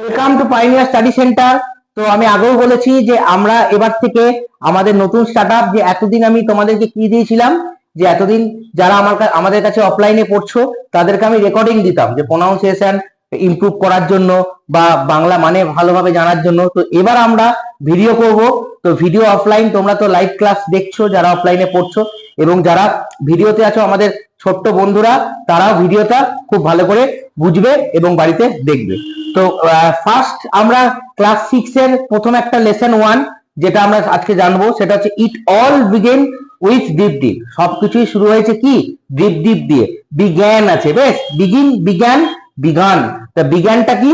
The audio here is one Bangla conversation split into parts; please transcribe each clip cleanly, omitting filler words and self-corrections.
Welcome to pioneer study centre. তো আমি আগেও বলেছি যে আমরা এবার থেকে আমাদের নতুন স্টার্টআপ, যে এতদিন আমি তোমাদেরকে কি দিয়েছিলাম, যে এতদিন যারা আমাদের কাছে অফলাইনে পড়ছো তাদেরকে আমি রেকর্ডিং দিতাম যে প্রোনাউন্সিয়েশন ইমপ্রুভ করার জন্য বা বাংলা মানে ভালোভাবে জানার জন্য। তো এবার আমরা ভিডিও করব। তো ভিডিও অফলাইন, তোমরা তো লাইভ ক্লাস দেখছো যারা অফলাইনে পড়ছো, এবং যারা ভিডিওতে আছো আমাদের ছোট্ট বন্ধুরা, তারাও ভিডিওটা খুব ভালো করে বুঝবে এবং বাড়িতে দেখবে। তো ফার্স্ট আমরা ক্লাস 6 এর প্রথম একটা লেসন 1 যেটা আমরা আজকে জানবো, সেটা হচ্ছে it all began with drip drip. সবকিছুই শুরু হয়েছে কি? ডিপ ডিপ দিয়ে। বিজ্ঞান আছে, বেশ, বিগিন, বিজ্ঞান, বিগান। তা বিজ্ঞানটা কি?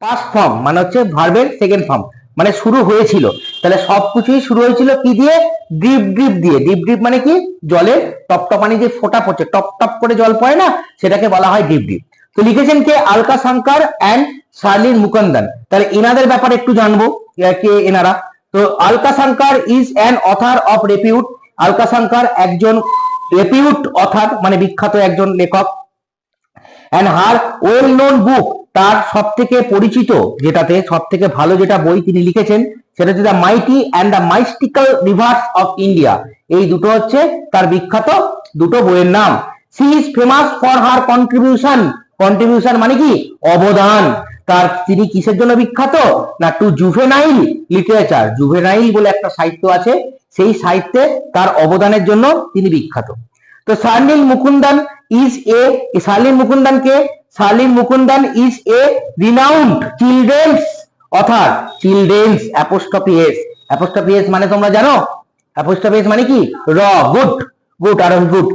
পাস্ট ফর্ম, মানে হচ্ছে ভার্বের সেকেন্ড ফর্ম, মানে শুরু হয়েছিল। তাহলে সবকিছুই শুরু হয়েছিল কি দিয়ে? ড্রিপ ড্রিপ দিয়ে। ড্রিপ ড্রিপ মানে কি? জলের টপ টপ পানি যে ফোঁটা পড়ছে, টপ টপ করে জল পড়ে না, সেটাকে বলা হয় ডিপ ডিপ। তো লিখেছেন কে? আলকা শঙ্কর অ্যান্ড শার্লিন মুকুন্দন। তাহলে এনাদের ব্যাপারে একটু জানবো, কে এনারা। তো Alka Shankar is an author of repute. Alka Shankar একজন রেপিউট অথার, মানে বিখ্যাত একজন লেখক। অ্যান্ড হার ওয়েল নোন বুক, তার সব থেকে পরিচিত, যেটাতে সব থেকে ভালো যেটা বই তিনি লিখেছেন, সেটা হচ্ছে the mighty and the mystical rivers of India. এই দুটো হচ্ছে তার বিখ্যাত দুটো বইয়ের নাম। She is famous for her contribution. Contribution মানে কি? অবদান। তার তিনি কিসের জন্য বিখ্যাত? না, টু জুভেনাইল লিটারেচার। জুভেনাইল বলে একটা সাহিত্য আছে, সেই সাহিত্যে তার অবদানের জন্য তিনি বিখ্যাত। তো Sharlin Mukundan is a, Sharlin Mukundan K? Sharlin Mukundan is a renowned children's other. Children's apostrophe S. Apostrophe S মানে তোমরা জানো? অ্যাপোস্ট্রফি এস মানে কি? র, গুড, গুড আর গুড।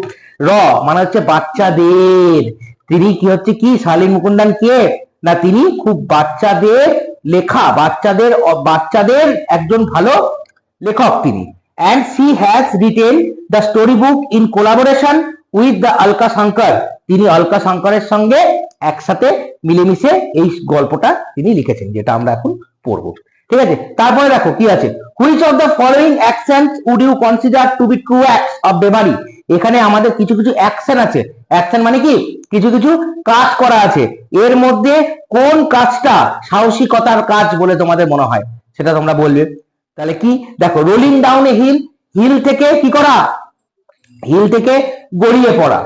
র মানে হচ্ছে বাচ্চাদের। তিনি কি হচ্ছে কি? শার্লিন মুকুন্দন কে? না, তিনি খুব বাচ্চাদের লেখা, বাচ্চাদের একজন ভালো লেখক তিনি। And she has written the storybook in collaboration with the Alka Shankar. তিনি আলকা শঙ্করের সঙ্গে একসাথে মিলেমিশে এই গল্পটা তিনি লিখেছেন, যেটা আমরা এখন পড়বো। ঠিক আছে, তারপরে দেখো কি আছে। Which of the following actions would you consider to be true acts of bravery. এখানে আমাদের কিছু কিছু অ্যাকশন আছে। অ্যাকশন মানে কি? কিছু কিছু কাজ করা আছে। এর মধ্যে কোন কাজটা সাহসিকতার কাজ বলে তোমাদের মনে হয়, সেটা তোমরা বলবে। তাহলে কি? দেখো, rolling down a hill, hill থেকে কি করা? হিল থেকে গড়িয়ে পড়া।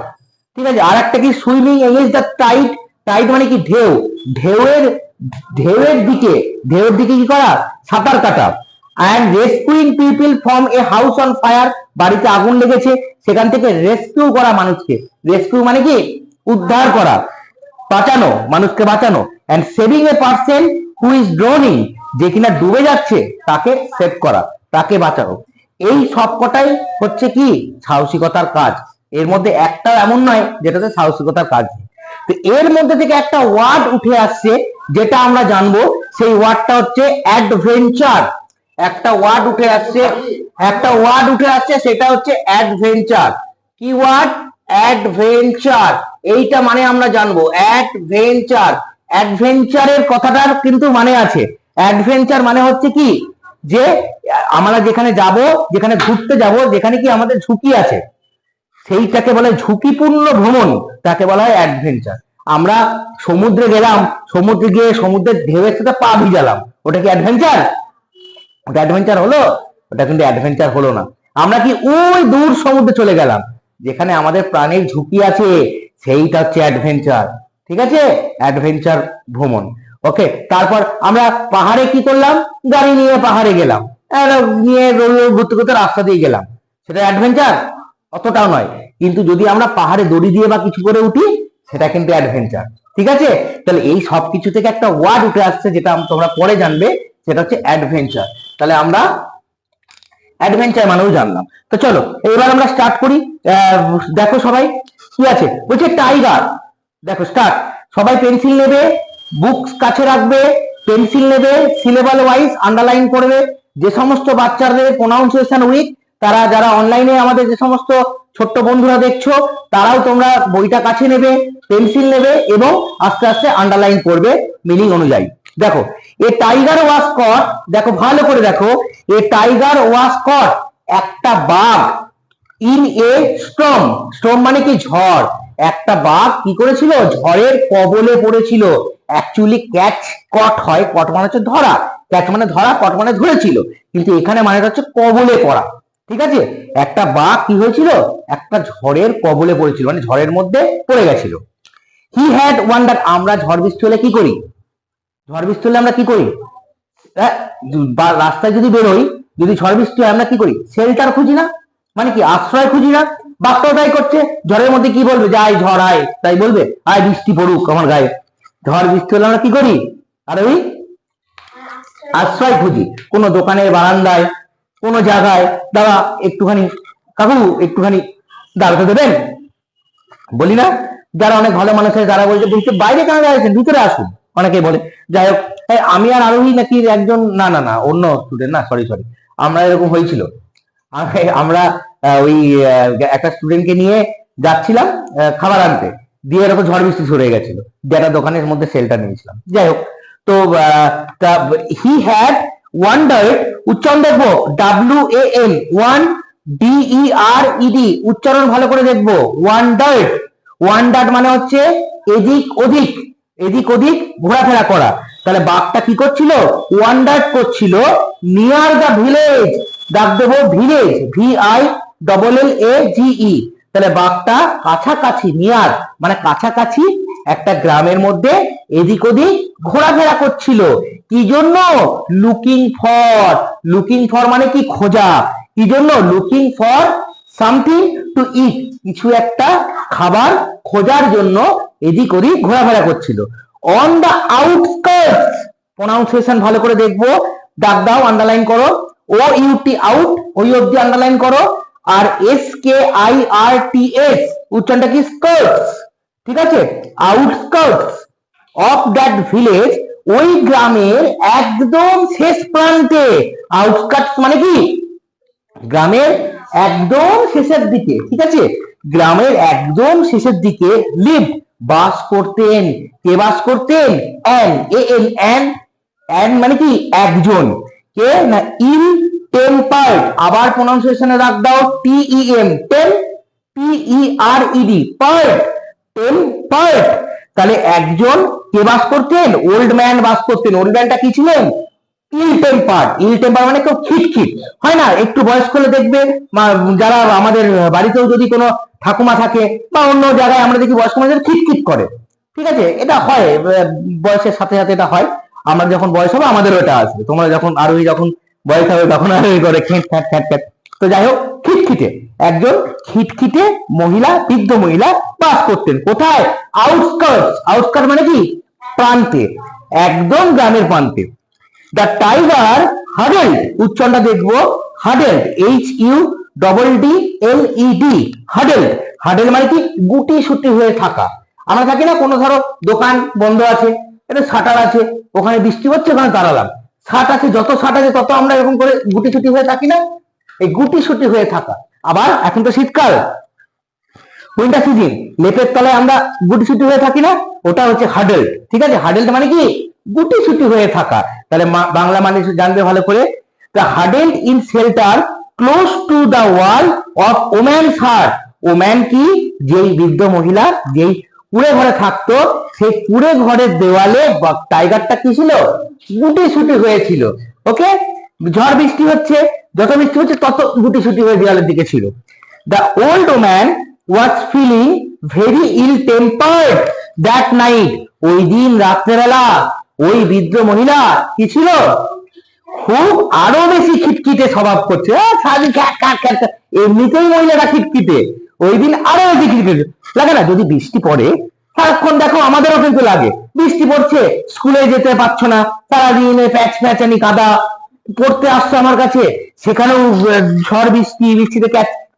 ঠিক আছে। আর একটা কি? Swimming against the tide. Tide মানে কি? ঢেউ। ঢেউয়ের ঢেউয়ের দিকে কি করা? সাঁতার কাটা। And rescuing people from a house on fire. বাড়িতে আগুন লেগেছে, সেখান থেকে রেস্কিউ করা মানুষকে। রেস্কিউ মানে কি? উদ্ধার করা, বাঁচানো, মানুষকে বাঁচানো। And saving a person who is ড্রোনিং, যে কিনা ডুবে যাচ্ছে তাকে সেভ করা, তাকে বাঁচানো। এই সবকটাই হচ্ছে কি? সাহসিকতার কাজ। এর মধ্যে একটা এমন নয় যেটাতে সাহসিকতার কাজ নেই। তো এর মধ্যে থেকে একটা ওয়ার্ড উঠে আসছে, যেটা আমরা জানবো। সেই ওয়ার্ডটা হচ্ছে অ্যাডভেঞ্চার। একটা ওয়ার্ড উঠে আসছে, সেটা হচ্ছে অ্যাডভেঞ্চার। কি ওয়ার্ড? অ্যাডভেঞ্চার। এইটা মানে আমরা জানবো অ্যাডভেঞ্চার। অ্যাডভেঞ্চারের কথাটার কিন্তু মানে আছে। অ্যাডভেঞ্চার মানে হচ্ছে কি? যে আমরা যেখানে যাব, যেখানে ঘুরতে যাব, যেখানে কি আমাদের ঝুঁকি আছে, সেইটাকে বলে ঝুঁকিপূর্ণ ভ্রমণ, তাকে বলা হয় অ্যাডভেঞ্চার। আমরা সমুদ্রে গেলাম, সমুদ্রে গিয়ে সমুদ্রের ঢেউয়ের সাথে পা ভিজালাম, ওটা কি অ্যাডভেঞ্চার? ওটা অ্যাডভেঞ্চার হলো? ওটা কিন্তু অ্যাডভেঞ্চার হলো না। আমরা কি ওই দূর সমুদ্রে চলে গেলাম, যেখানে আমাদের প্রাণের ঝুঁকি আছে, সেইটা হচ্ছে অ্যাডভেঞ্চার। ঠিক আছে, অ্যাডভেঞ্চার ভ্রমণ। ওকে, তারপর আমরা পাহাড়ে কি করলাম? গাড়ি নিয়ে পাহাড়ে গেলাম, নিয়ে ঘুরতে ঘুরতে রাস্তা দিয়ে গেলাম, সেটা অ্যাডভেঞ্চার? অতটাও নয়। কিন্তু যদি আমরা পাহাড়ে দড়ি দিয়ে বা কিছু করে উঠি, সেটা কিন্তু অ্যাডভেঞ্চার। ঠিক আছে, তাহলে এই সব কিছু থেকে একটা ওয়ার্ড উঠে আসছে, যেটা তোমরা পরে জানবে, সেটা হচ্ছে অ্যাডভেঞ্চার। তাহলে আমরা অ্যাডভেঞ্চার মানেও জানলাম। তো চলো এবার আমরা স্টার্ট করি। দেখো সবাই কি আছে, বলছে টাইগার। দেখো স্টার্ট। সবাই পেন্সিল নেবে, বুকস কাছে রাখবে, পেন্সিল নেবে, সিলেবাল ওয়াইজ আন্ডারলাইন করবে। যে সমস্ত বাচ্চাদের প্রোনাউন্সিয়েশন উইক, তারা, যারা অনলাইনে আমাদের যে সমস্ত ছোট্ট বন্ধুরা দেখছো, তারাও তোমরা বইটা কাছে নেবে, পেন্সিল নেবে এবং আস্তে আস্তে আন্ডারলাইন করবে মিনিং অনুযায়ী। দেখো, এ টাইগার ওয়াজ কট। দেখো ভালো করে দেখো, এ টাইগার ওয়াজ কট, একটা বাঘ, ইন এ স্টর্ম। স্টর্ম মানে কি? ঝড়। একটা বাঘ কি করেছিল, ঝড়ের কবলে পড়েছিল। অ্যাকচুয়ালি ক্যাচ কট হয়, কট মানে হচ্ছে ধরা, ক্যাচ মানে ধরা, কট মানে ধরেছিল, কিন্তু এখানে মানে হচ্ছে কবলে পড়া। ঠিক আছে, একটা বাঘ কি হয়েছিল, একটা ঝড়ের কবলে পড়েছিল, মানে ঝড়ের মধ্যে পড়ে গেছিল। হি হ্যাড ওয়ান্ডার, আমরা ঝড় বৃষ্টি হলে কি করি, ঝড় বৃষ্টি হলে আমরা কি করি, রাস্তায় যদি বেরোই, যদি ঝড় বৃষ্টি হয় আমরা কি করি, শেল্টার খুঁজি না, মানে কি আশ্রয় খুঁজি না। বাঘটাও তাই করছে, ঝড়ের মধ্যে কি বলবে, যাই ঝড় আয়, তাই বলবে আয় বৃষ্টি পড়ুক আমার গায়ে। ঝড় বৃষ্টি হলে আমরা কি করি, আর ওই আশ্রয় খুঁজি, কোনো দোকানের বারান্দায়, কোনো জায়গায়, দাদা একটুখানি, কাকু একটুখানি দাঁড়াতে দেবেন, বলি না। যারা অনেক ভালো মানুষ আছে তারা বলছে বলছে বাইরে কেন দাঁড়িয়েছেন, ভিতরে আসুন, অনেকেই বলে। যাই হোক, আমি আর আরোহী নাকি একজন, না না না অন্য স্টুডেন্ট, না সরি সরি, আমরা এরকম হয়েছিল, আমরা ওই একটা স্টুডেন্টকে নিয়ে যাচ্ছিলাম খাবার আনতে, দিয়ে এরকম ঝড় বৃষ্টি শুরু হয়ে গেছিল, যেটা দোকানের মধ্যে শেল্টার নিয়েছিলাম। যাই হোক, তো হি হ্যাড ওয়ান্ডার্ড, উচ্চারণ দেখবো WAN, ওয়ান DERED, উচ্চারণ ভালো করে দেখবো, ওয়ান্ডার্ড। ওয়ান্ডার্ড মানে হচ্ছে এদিক ওদিক, এদিক ওদিক ঘোরাফেরা করা। তাহলে বাঘটা কি করছিল, ওয়ান্ডার্ড করছিল নিয়ার দা ভিলেজ, ডাক দেবো ভিলেজ, VILLAGE। তাহলে বাঘটা কাছাকাছি, নিয়ার মানে কাছাকাছি একটা গ্রামের মধ্যে এদিক ওদিক ঘোরাফেরা করছিল। কি জন্য, লুকিং ফর, লুকিং ফর মানে কি খোঁজা, কি জন্য, লুকিং ফর সামথিং টু ইট, কিছু একটা খাবার খোঁজার জন্য এদিক ওদিক ঘোরাফেরা করছিল। অন দা আউটস্কার্টস, প্রোনাউন্সিয়েশন ভালো করে দেখবো, দাগ দাও, আন্ডারলাইন করো, OUT আউট, ওই অবধি আন্ডারলাইন করো, আর SKIRTS উচ্চারণটা কি, স্কার্টস। ঠিক আছে, আউটস্কার্টস অফ দ্যাট ভিলেজ, ওই গ্রামের একদম শেষ প্রান্তে। আউটস্কার্টস মানে কি, গ্রামের একদম শেষের দিকে। ঠিক আছে, গ্রামের একদম শেষের দিকে লিভ, বাস করতেন। কে বাস করতেন, অ্যান মানে কি একজন, কে না, ইল টেম্পার্ড, আবার প্রোনাউন্সিয়েশনে রাখ দাও, TEM, PERED, পার্ট, টেম্পার্ড। তাহলে একজন কে বাস করতেন, ওল্ড ম্যান বাস করতেন। ওল্ড ম্যানটা কি ছিলেন, ইল টেম্পার। ইল টেম্পার মানে কেউ খিটখিট হয় না, একটু বয়স করলে দেখবে, যারা আমাদের বাড়িতেও যদি কোনো ঠাকুমা থাকে বা অন্য জায়গায় আমরা দেখি বয়স্ক মানুষদের খিটখিট করে। ঠিক আছে, এটা হয়, বয়সের সাথে সাথে এটা হয়। আমরা যখন বয়স হবে আমাদেরও এটা আসবে, তোমরা যখন আরোহী যখন বয়স হবে তখন আরোহী করে খ্যাট খ্যাট খ্যাট খ্যাট। তো যাই হোক, খিটখিটে একজন খিটখিটে মহিলা, বৃদ্ধ মহিলা বাস করতেন কোথায়, আউটস্কার্টস। আউটস্কার্ট মানে কি প্রান্তে, একদম গ্রামের প্রান্তে। দ্য টাইগার হাডেলড, উচ্চারণটা দেখবো, হাডেলড, HUDDLED, হাডেলড। হাডেল মানে কি গুটি সুটি হয়ে থাকা। আমরা থাকি না, কোনো ধরো দোকান বন্ধ আছে, এটা শাটার আছে, ওখানে বৃষ্টি হচ্ছে, ওখানে দাঁড়ালাম, ছাট আছে, যত ছাট আছে তত আমরা এরকম করে গুটি সুটি হয়ে থাকি না, এই গুটি সুটি হয়ে থাকা। আবার এখন তো শীতকাল, উইন্টার সিজন, লেপের তলায় আমরা গুটি সুটি হয়ে থাকি না, ওটা হচ্ছে হাডেল। ঠিক আছে, হাডেল মানে কি গুটি সুটি হয়ে থাকা। তাহলে বাংলা মানে জানবে ভালো করে, huddle in shelter close to the wall of woman's heart. Woman কি, যেই বৃদ্ধ মহিলা যেই কুড়ে ঘরে থাকতো, সেই কুড়ে ঘরের দেওয়ালে টাইগারটা কি ছিল, গুটি সুটি হয়েছিল। ওকে, ঝড় বৃষ্টি হচ্ছে, যত বৃষ্টি হচ্ছে তত গুটি সুটি হয়ে দেওয়ালের দিকে ছিল। The old woman was feeling very ill tempered that night, ওই দিন রাত্রেবেলা ওই বৃদ্ধ মহিলা কি ছিল, খুব আরো বেশি খিটখিটে স্বভাব করছে। এমনিতেই মহিলাটা খিটখিটে, ওই দিন আরো বেশি খিটখিটে লাগে না। যদি বৃষ্টি পড়ে সারাক্ষণ, দেখো আমাদেরও কিন্তু লাগে, বৃষ্টি পড়ছে স্কুলে যেতে পারছো না, সারাদিন প্যাচ প্যাচানি কাদা, পড়তে আসছো আমার কাছে, সেখানেও ঝড় বৃষ্টি, বৃষ্টিতে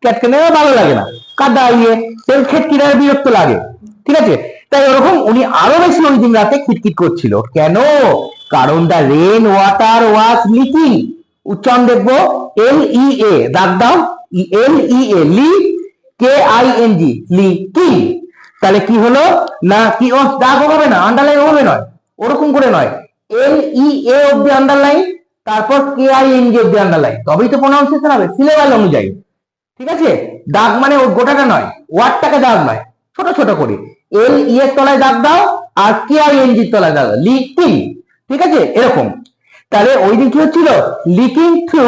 ক্যাটকেনে ভালো লাগে না, কাদা ইয়ে, খেটকিটার বিরক্ত লাগে। ঠিক আছে, তাই ওরকম উনি আরো বেশি ওই দিন রাতে খিটখিট করছিল। কেন, কারণ দা রেন ওয়াটার ওয়াজ লিকিং, উচ্চারণ দেখবো, LEA, দাগ দাও, LEA, লি, KING, লিকিং। তাহলে কি হলো না, কি দাগ হবে না, আন্ডারলাইন হবে নয়, ওরকম করে নয়, LEA অব্দি আন্ডারলাইন, তারপর KING অব্দি আন্ডারলাইন, তবেই তো প্রোনাউন্সিয়েশন হবে সিলেবাস অনুযায়ী। ঠিক আছে, দাগ মানে গোটাটা নয়, ওয়ার্ডটাকে দাগ নয়, ছোট ছোট করে, এল ই এর তলায় দাগ দাও আর কে আই এন জির তলায় দাগ দাও, লিকিং। ঠিক আছে, এরকম। তাহলে ওই দিন কি হচ্ছিল, leaking through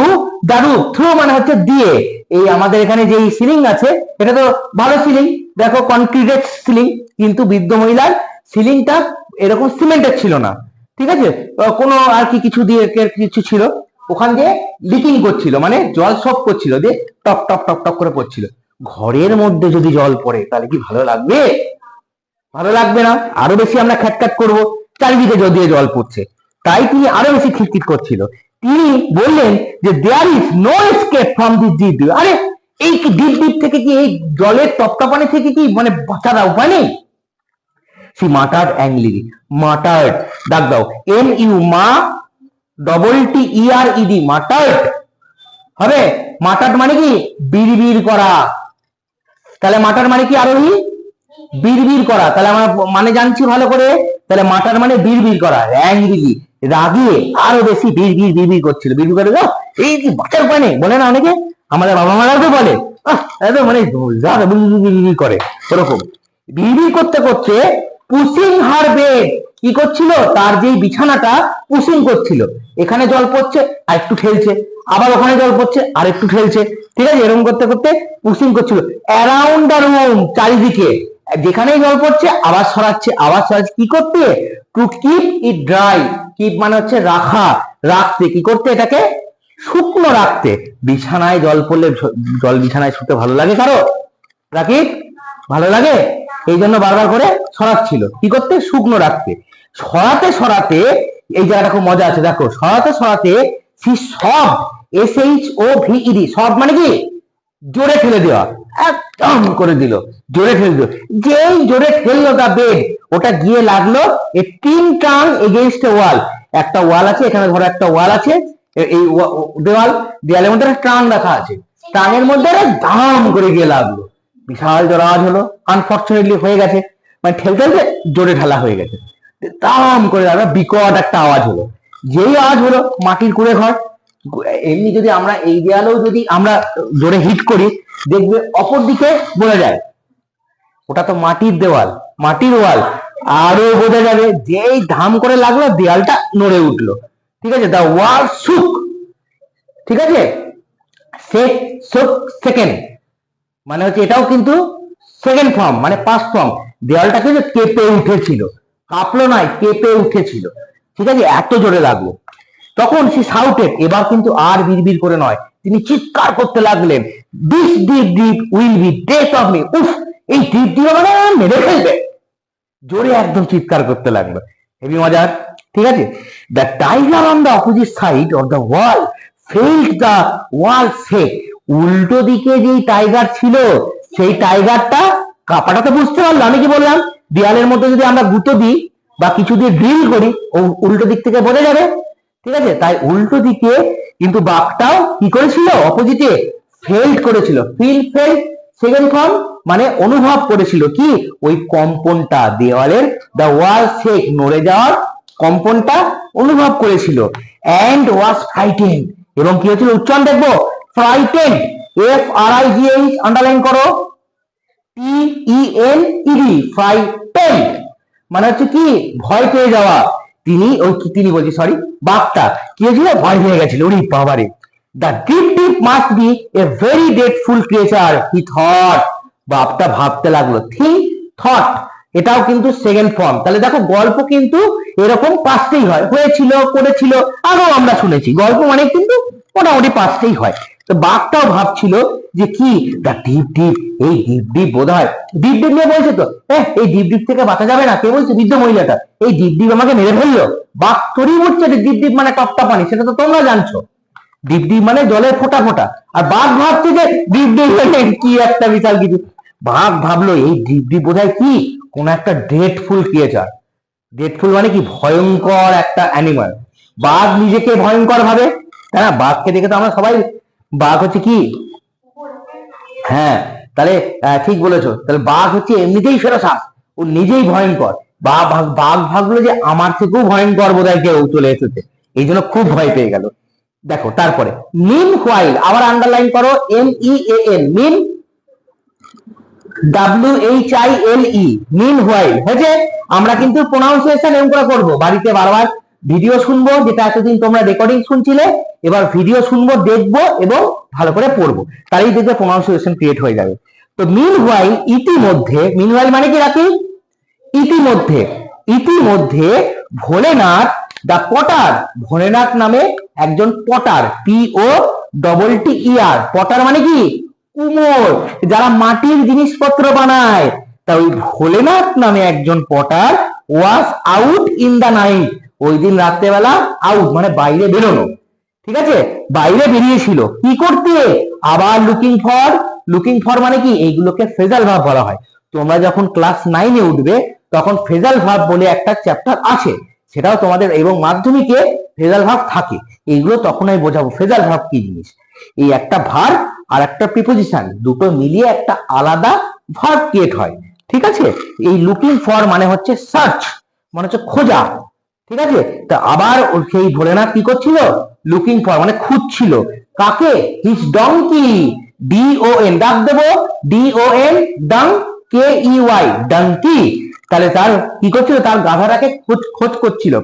the roof, through মানে হচ্ছে দিয়ে। এই আমাদের এখানে যে সিলিং আছে এটা তো ভালো সিলিং, দেখো কনক্রিটেড সিলিং, কিন্তু বৃদ্ধ মহিলার সিলিংটা এরকম সিমেন্টের ছিল না। ঠিক আছে, কোনো আর কি কিছু দিয়ে কিছু ছিল, ওখান দিয়ে লিকিং করছিল, মানে জল সব করছিল, দিয়ে টপ টপ টপ টপ করে পড়ছিল। ঘরের মধ্যে যদি জল পড়ে তাহলে কি ভালো লাগবে? ভালো লাগবে না, আরো বেশি আমরা খ্যাটখ্যাট করবো, চারিদিকে দিয়ে জল পড়ছে। তাই তিনি আরো বেশি খিটখিট করছিল। তিনি বললেন যে there is no escape from this drip drip. আরে এই ডিপ ডিপ থেকে কি, এই জলের টপটপানি থেকে কি মানে বাঁচার উপায় নেই? সি মাটার্ড অ্যাংলি, মাটার্ড দাগ দাও, এম ইউ মা ডবল টি ই আর ইডি, মাটার্ড হবে। মাটার্ড মানে কি, বিড়বিড় করা। তাহলে মাটার মানে কি আরোহী, বিড়বিড় করা। তাহলে আমরা মানে জানছি ভালো করে, তাহলে মাটার মানে বিড়বিড় করা, অ্যাংরি, রাগে আরো বেশি বিড়বিড় বিড়বিড় করছিল, বিড়বিড় করে এই কি বাঁচার উপায় নেই বলে না অনেকে, আমাদের বাবা মারা তো বলে মানে বিড়বিড় করে, ওরকম বিড়বিড় করতে করতে পুশিং হার বেড, কি করছিল, তার যেই বিছানাটা পুশিং করছিল, এখানে জল পড়ছে আর একটু ঠেলছে, আবার ওখানে জল পড়ছে আর একটু ঠেলছে। ঠিক আছে, এরকম করতে করতে পুশিং করছিল অ্যারাউন্ড দ্য রুম, চারিদিকে, যেখানেই জল পড়ছে আবার সরাচ্ছে আবার সরাচ্ছে, কি করতে, to keep it dry, keep মানে হচ্ছে রাখা, রাখতে, কি করতে, এটাকে শুকনো রাখতে। বিছানায় জল পড়লে, জল বিছানায় শুতে ভালো লাগে কারো, রাকিব ভালো লাগে, এই জন্য বারবার করে সরাচ্ছিল, কি করতে, শুকনো রাখতে। সরাতে সরাতে, এই জায়গাটা খুব মজা আছে দেখো, সরাতে সরাতে সি সব, S H O V E D, সব মানে কি জোরে ঠেলে দেওয়া, একদম করে দিল, জোরে ঠেলে দিল, যেই জোরে ঠেললো দা বেড, ওটা গিয়ে লাগলো এ তিন টান এগেইনস্ট এ ওয়াল, একটা ওয়াল আছে এখানে, ধরো একটা ওয়াল আছে, এই দেওয়াল, দেওয়ালের মধ্যে একটা টান রাখা আছে, টানের মধ্যে দাম করে গিয়ে লাগলো, বিশাল জোর আওয়াজ হলো, আনফর্চুনেটলি হয়ে গেছে, মানে ঠেলতে ঠেলতে জোরে ঠেলা হয়ে গেছে, দাম করে লাগলো, বিকট একটা আওয়াজ হলো, যেই আওয়াজ হলো মাটির কুড়ে ঘর। এমনি যদি আমরা এই দেয়ালেও যদি আমরা জোরে হিট করি, দেখবে অপর দিকে বোঝা যায় ওটা তো মাটির দেওয়াল, মাটির ওয়াল, আরো বোঝা যাবে, যেই ধাম করে লাগলো দেয়ালটা নড়ে উঠলো। ঠিক আছে, দা ওয়াল শুক। ঠিক আছে, সেকেন্ড মানে হচ্ছে এটাও কিন্তু সেকেন্ড ফর্ম, মানে পাস্ট ফর্ম, দেওয়ালটা কিন্তু কেঁপে উঠেছিল, কাঁপলো নয়, কেঁপে উঠেছিল। ঠিক আছে, এত জোরে লাগলো। তখন সে সাউটেড, এবার কিন্তু আর বিড়বিড় করে নয়, তিনি চিৎকার করতে লাগলেন, this drip deep will be death of me, উফ এই ডিপ ডিপ মানে মেরে ফেলবে, জোরে একদম চিৎকার করতে লাগলো, হেভি মজার। ঠিক আছে, the tiger on the opposite side of the wall felt the wall shake, উল্টো দিকে যেই টাইগার ছিল সেই টাইগারটা কাঁপাটা তো বুঝতে পারলো, আমি কি বললাম, দেয়ালের মধ্যে যদি আমরা গুঁতো দিই বা কিছু দিয়ে ড্রিল করি, ও উল্টো দিক থেকে বোঝা যাবে। ঠিক আছে, তাই উল্টো দিকে কিন্তু বাঘটাও কি করেছিল, অপোজিটে ফেল্ট করেছিল, ফিল ফেল্ট সেকেন্ড ফর্ম, মানে অনুভব করেছিল কি, ওই কম্পনটা, দেওয়ালের দা ওয়াল শেক, নড়ে যাওয়ার কম্পনটা অনুভব করেছিল, এন্ড ওয়াজ ফ্রাইটেন্ড, এবং কি হয়েছিল, উচ্চারণ দেখবো, frightened, F R I G H underline করো, T E N E D, frightened মানে হচ্ছে কি, ভয় পেয়ে যাওয়া। তিনি বলছি সরি, বাঘটা কি হয়েছিল, ভয় পেয়ে গেছিল, ওরে বাবারে। The deep deep must be a very dreadful creature, he thought, বাঘটা ভাবতে লাগলো, থিঙ্ক, থট, এটাও কিন্তু সেকেন্ড ফর্ম। তাহলে দেখো গল্প কিন্তু এরকম পাঁচটাই হয়, হয়েছিল, করেছিল, আগেও আমরা শুনেছি, গল্প মানে কিন্তু মোটামুটি পাঁচটাই হয়। তো বাঘটাও ভাবছিল যে কি, দা ডিপ ডিপ, এই ডিপ ডিপ বোধ হয়, ডিপ ডিপ নিয়ে বলছে তো, এই ডিপ ডিপ থেকে বাঁচা যাবে না, কে বলছে, বৃদ্ধ মহিলাটা, এই ডিপ ডিপ আমাকে মেরে ফেললো। বাঘ তোরই বলছে ডিপ ডিপ মানে টপটা পানি, সেটা তো তোমরা জানছো, ডিপ ডিপ মানে জলের ফোঁটা ফোঁটা, আর বাঘ ভাবছে যে ডিপ ডিপ মানে কি একটা বিশাল কিছু। বাঘ ভাবলো এই ডিপ ডিপ বোধহয় কি, কোন একটা ডেডফুল ক্রিয়েচার, ডেডফুল মানে কি, ভয়ঙ্কর একটা অ্যানিমাল। বাঘ নিজেকে ভয়ঙ্কর ভাবে, তাই না, বাঘকে দেখে তো আমরা সবাই, বাঘ হচ্ছে কি, হ্যাঁ তাহলে ঠিক বলেছো, তাহলে বাঘ হচ্ছে এমনিতেই ফেরোসাস, ও নিজেই ভয়ঙ্কর। বাঘ ভাবলো যে আমার থেকেও ভয়ঙ্কর বোধহয় কেউ চলে এসেছে, এই জন্য খুব ভয় পেয়ে গেল। দেখো তারপরে মিন হোয়াইল, আবার আন্ডারলাইন করো, M E A N, mean WHILE, meanwhile হয়েছে। আমরা কিন্তু প্রোনাউন্সিয়েশন এরকম করে করবো, বাড়িতে বারবার ভিডিও শুনবো, যেটা এতদিন তোমরা রেকর্ডিং শুনছিলে, এবার ভিডিও শুনবো, দেখবো এবং ভালো করে পড়বো, তারই দেখবে প্রোনাউন্সিয়েশন ক্রিয়েট হয়ে যাবে। তো মিন হোয়াইল, ইতিমধ্যে, মিন হোয়াইল মানে কি রাখি, ইতিমধ্যে, ইতিমধ্যে ভোলেনাথ দা পটার, ভোলেনাথ নামে একজন পটার, POTTER, পটার মানে কি কুমোর, যারা মাটির জিনিসপত্র বানায়, তা ওই ভোলেনাথ নামে একজন potter was out in the night, ওই দিন রাত্রেবেলা আউট মানে বাইরে বেরোনো, ঠিক আছে, বাইরে বেরিয়েছিল কি করতে, আবার লুকিং ফর, লুকিং ফর মানে কি, এইগুলোকে ফ্রেজাল ভার্ব বলা হয়। তোমরা যখন ক্লাস 9-এ উঠবে তখন ফ্রেজাল ভার্ব বলে একটা চ্যাপ্টার আছে, সেটাও তোমাদের, এবং মাধ্যমিকে ফ্রেজাল ভার্ব থাকে, এইগুলো তখন আমি বোঝাবো ফ্রেজাল ভার্ব কি জিনিস। এই একটা ভার্ব আর একটা প্রিপোজিশন দুটো মিলিয়ে একটা আলাদা ভার্ব ক্রিয়েট হয়, ঠিক আছে। এই লুকিং ফর মানে হচ্ছে সার্চ, মানে হচ্ছে খোঁজা, ঠিক আছে। তা আবার সেই ভোলেনাথ কি করছিল, লুকিং ফর মানে খুঁজছিল, কাকে, হিজ ডংকি, DON, ডাক দেবো DON, ডাং KEY, ডাংকি, তাহলে তার কি করছিল, তার গাধাটাকে খোঁজ করছিল,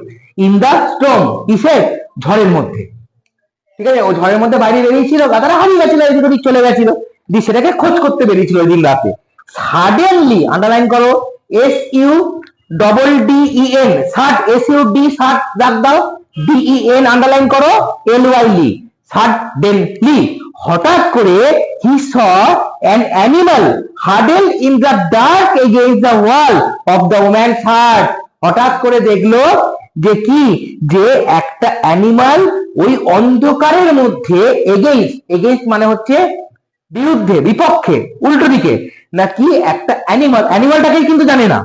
ইন দা স্টর্ম, কিসের, ঝড়ের মধ্যে, ঠিক আছে। ও ঝড়ের মধ্যে বাইরে বেরিয়েছিল, গাধাটা হারিয়ে গেছিল, এদিক ওদিক চলে গেছিল, দিয়ে সেটাকে খোঁজ করতে বেরিয়েছিল ওই দিন রাতে। সাডেনলি, আন্ডারলাইন করো, SUDDEN, সাড, SUD, সাড ডাক দাও, DEN আন্ডারলাইন করো, LYLE, সাডেনলি, হঠাৎ করে he saw an animal huddle in the dark against the wall of the woman's heart, হঠাৎ করে দেখলো যে কি, যে একটা অ্যানিমাল ওই অন্ধকারের মধ্যে, এগেইনস্ট, এগেইনস্ট মানে হচ্ছে বিরুদ্ধে, বিপক্ষে, উল্টো দিকে, নাকি একটা অ্যানিমাল, অ্যানিমালটাকে কিন্তু জানে না,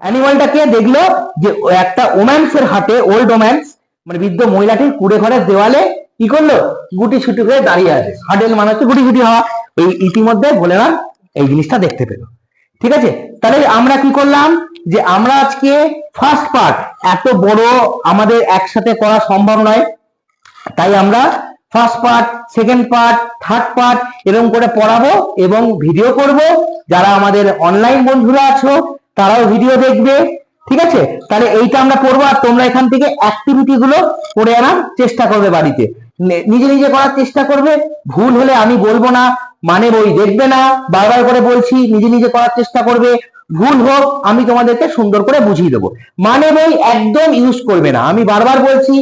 অ্যানিমালটাকে দেখলো যে একটা ওম্যান্সের হাটে, ওল্ড ওম্যান্স মানে বৃদ্ধ মহিলাটির কুড়ে ঘরের দেওয়ালে কি করলো, গুটি ছুটি করে দাঁড়িয়ে আছে, হাডেল মানে হচ্ছে গুটি গুটি হওয়া, এই ইতিমধ্যে ভোলেনাথ এই জিনিসটা দেখতে পেল, ঠিক আছে। তাহলে আমরা কি করলাম, যে আমরা আজকে ফার্স্ট পার্ট, এত বড় আমাদের একসাথে করা সম্ভব নয়, তাই আমরা first part, second part, third part এরকম করে পড়াবো এবং ভিডিও করব, যারা আমাদের অনলাইন বন্ধুরা আছো তারাও ভিডিও দেখবে, ঠিক আছে। তাহলে এইটা আমরা পড়বো, আর তোমরা এখান থেকে অ্যাক্টিভিটি গুলো করে আনার চেষ্টা করবে, বাড়িতে নিজে নিজে করার চেষ্টা করবে, ভুল হলে আমি বলবো না, মানে বই দেখবে না, বারবার করে বলছি নিজে নিজে করার চেষ্টা করবে, ভুল হোক আমি তোমাদেরকে সুন্দর করে বুঝিয়ে দেবো, মানে বই একদম ইউজ করবে না, আমি বারবার বলছি,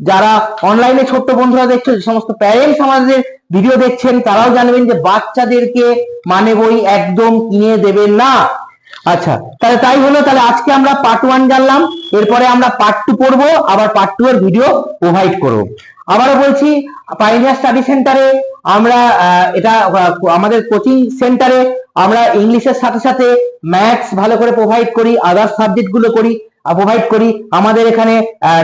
যারা অনলাইনে ছোট্ট বন্ধুরা দেখছো, যে সমস্ত প্যারেন্টস আমাদের ভিডিও দেখছেন তারাও জানবেন যে বাচ্চাদেরকে মানে বই একদম কিনে দেবেন না। আচ্ছা, তাহলে তাই হলো, তাহলে আজকে আমরা পার্ট 1 জানলাম, এরপরে আমরা পার্ট 2 পড়বো, আবার পার্ট 2 এর ভিডিও প্রোভাইড করবো। আবারও বলছি, পাইনিয়ার স্টাডি সেন্টারে আমরা এটা আমাদের কোচিং সেন্টারে আমরা ইংলিশের সাথে সাথে ম্যাথস ভালো করে প্রোভাইড করি, আদার্স সাবজেক্ট গুলো প্রোভাইড করি। আমাদের এখানে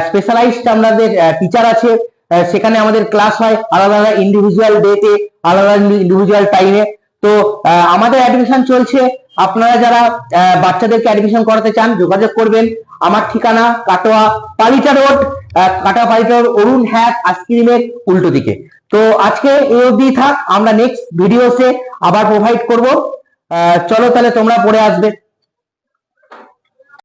স্পেশালাইজড আমাদের টিচার আছে, সেখানে আমাদের ক্লাস হয় আলাদা আলাদা ইন্ডিভিজুয়াল ডেতে, আলাদা ইন্ডিভিজুয়াল টাইমে। তো আমাদের অ্যাডমিশন চলছে, আপনারা যারা বাচ্চাদেরকে অ্যাডমিশন করাতে চান যোগাযোগ করবেন। আমার ঠিকানা কাটোয়া পালিটা রোড, কাটোয়া পালিটা রোড, অরুণ হ্যাক আইসক্রিমের উল্টো দিকে। তো আজকে এই অবধি থাক, আমরা নেক্সট ভিডিওতে আবার প্রোভাইড করব। চলো তাহলে তোমরা পড়ে আসবে।